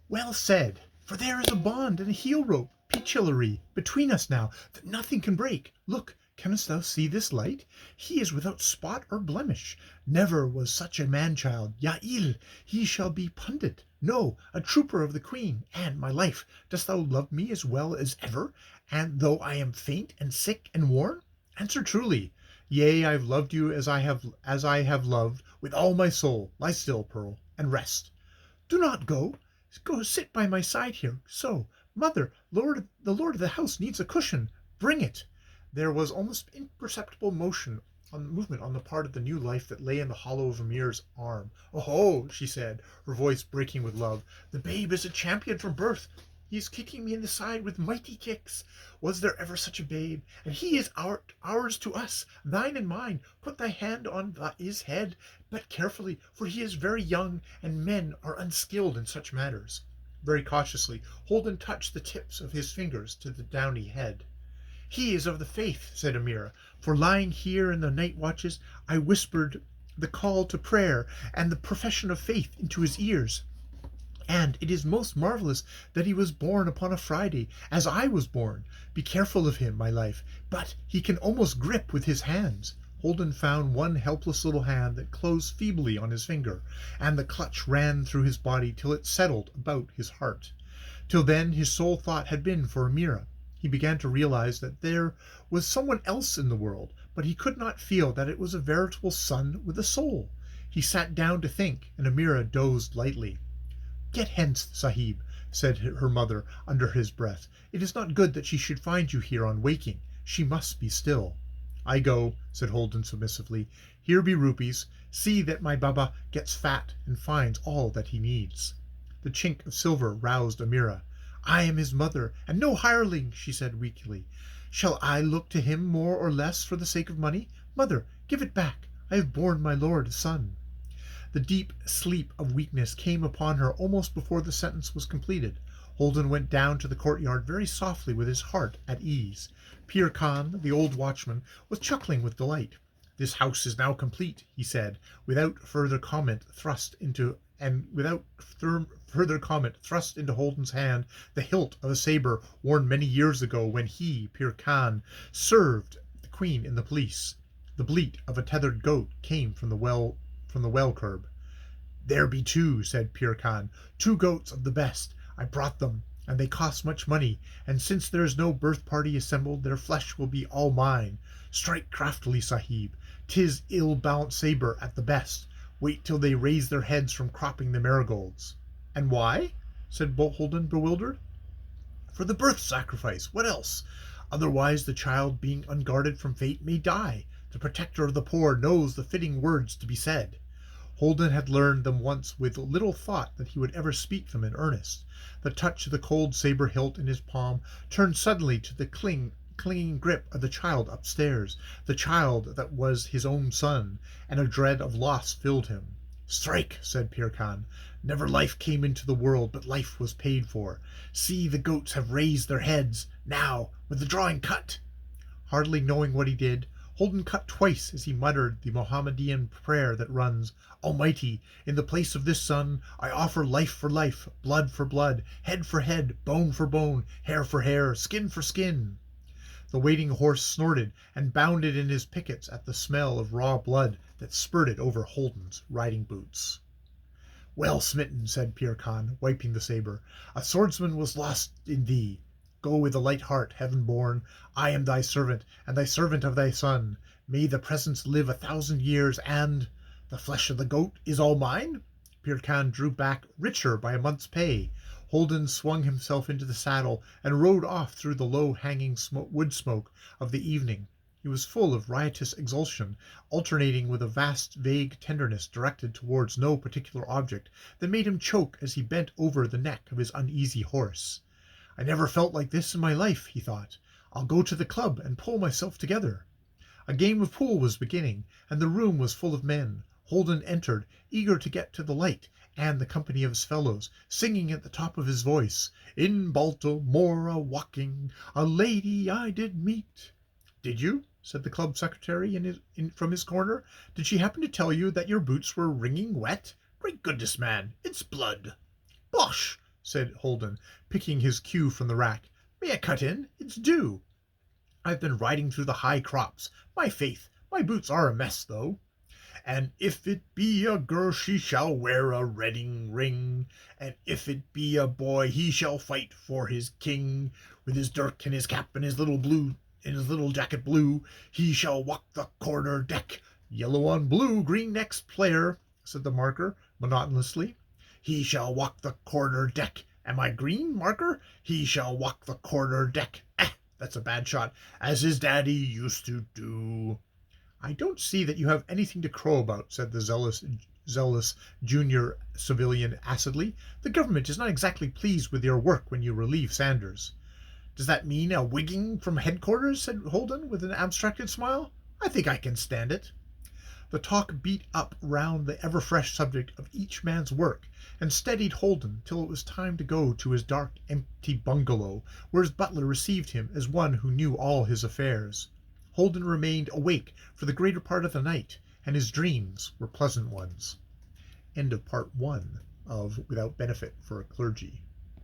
Well said, for there is a bond and a heel rope, Clrgy, between us now, that nothing can break. Look, canst thou see this light? He is without spot or blemish. Never was such a man-child. Yael, he shall be pundit, no, a trooper of the Queen. And, my life, dost thou love me as well as ever, and though I am faint and sick and worn? Answer truly. Yea, I have loved you as I have loved with all my soul. Lie still, Pearl, and rest. Do not go. Go sit by my side here. So, mother, the lord of the house needs a cushion. Bring it. There was almost imperceptible movement on the part of the new life that lay in the hollow of Amir's arm. Oh, she said, her voice breaking with love. The babe is a champion from birth. He is kicking me in the side with mighty kicks. Was there ever such a babe? And he is ours to us, thine and mine. Put thy hand on his head, but carefully, for he is very young, and men are unskilled in such matters. Very cautiously, Holden touched the tips of his fingers to the downy head. He is of the faith, said Amira, for lying here in the night watches, I whispered the call to prayer and the profession of faith into his ears. And it is most marvelous that he was born upon a Friday, as I was born. Be careful of him, my life. But he can almost grip with his hands. Holden found one helpless little hand that closed feebly on his finger, and the clutch ran through his body till it settled about his heart. Till then his sole thought had been for Amira. He began to realize that there was someone else in the world, but he could not feel that it was a veritable son with a soul. He sat down to think, and Amira dozed lightly. Get hence, Sahib, said her mother under his breath. It is not good that she should find you here on waking. She must be still. I go, said Holden submissively. Here be rupees. See that my Baba gets fat and finds all that he needs. The chink of silver roused Amira. I am his mother, and no hireling, she said weakly. Shall I look to him more or less for the sake of money? Mother, give it back. I have borne my lord a son. The deep sleep of weakness came upon her almost before the sentence was completed. Holden went down to the courtyard very softly with his heart at ease. Pir Khan, the old watchman, was chuckling with delight. This house is now complete, he said, without further comment thrust into Holden's hand the hilt of a saber worn many years ago when he, Pir Khan, served the Queen in the police. The bleat of a tethered goat came from the well curb. There be two, said Pir Khan, 2 goats of the best. I brought them, and they cost much money, and since there is no birth party assembled, their flesh will be all mine. Strike craftily, Sahib. 'Tis ill-balanced sabre at the best. Wait till they raise their heads from cropping the marigolds. And why? Said Holden, bewildered. For the birth sacrifice. What else? Otherwise the child, being unguarded from fate, may die. The protector of the poor knows the fitting words to be said. Holden had learned them once with little thought that he would ever speak them in earnest. The touch of the cold saber hilt in his palm turned suddenly to the clinging grip of the child upstairs, the child that was his own son, and a dread of loss filled him. Strike, said Pir Khan. Never life came into the world, but life was paid for. See, the goats have raised their heads. Now, with the drawing cut. Hardly knowing what he did, Holden cut twice as he muttered the Mohammedan prayer that runs, Almighty, in the place of this son, I offer life for life, blood for blood, head for head, bone for bone, hair for hair, skin for skin. The waiting horse snorted and bounded in his pickets at the smell of raw blood that spurted over Holden's riding boots. Well smitten, said Pir Khan, wiping the saber. A swordsman was lost in thee. Go with a light heart, heaven-born. I am thy servant, and thy servant of thy son. May the presence live 1,000 years, and the flesh of the goat is all mine? Pir Khan drew back richer by a month's pay. Holden swung himself into the saddle and rode off through the low-hanging wood smoke of the evening. He was full of riotous exultation, alternating with a vast, vague tenderness directed towards no particular object that made him choke as he bent over the neck of his uneasy horse. I never felt like this in my life, he thought. I'll go to the club and pull myself together. A game of pool was beginning, and the room was full of men. Holden entered, eager to get to the light and the company of his fellows, singing at the top of his voice, In Baltimore a-walking, a lady I did meet. Did you? Said the club secretary from his corner. Did she happen to tell you that your boots were wringing wet? Great goodness, man, it's blood. Bosh! said Holden, picking his cue from the rack. "May I cut in? It's due. I've been riding through the high crops. My faith, my boots are a mess, though. And if it be a girl, she shall wear a wedding ring. And if it be a boy, he shall fight for his king. With his dirk and his cap and his little jacket blue, he shall walk the quarter deck. Yellow on blue, green next player," said the marker monotonously. "He shall walk the quarter deck. Am I green, marker? He shall walk the quarter deck. That's a bad shot. As his daddy used to do." "I don't see that you have anything to crow about," said the zealous junior civilian acidly. "The government is not exactly pleased with your work when you relieve Sanders." "Does that mean a wigging from headquarters?" said Holden with an abstracted smile. "I think I can stand it." The talk beat up round the ever-fresh subject of each man's work, and steadied Holden till it was time to go to his dark, empty bungalow, where his butler received him as one who knew all his affairs. Holden remained awake for the greater part of the night, and his dreams were pleasant ones. End of part 1 of Without Benefit for a Clergy.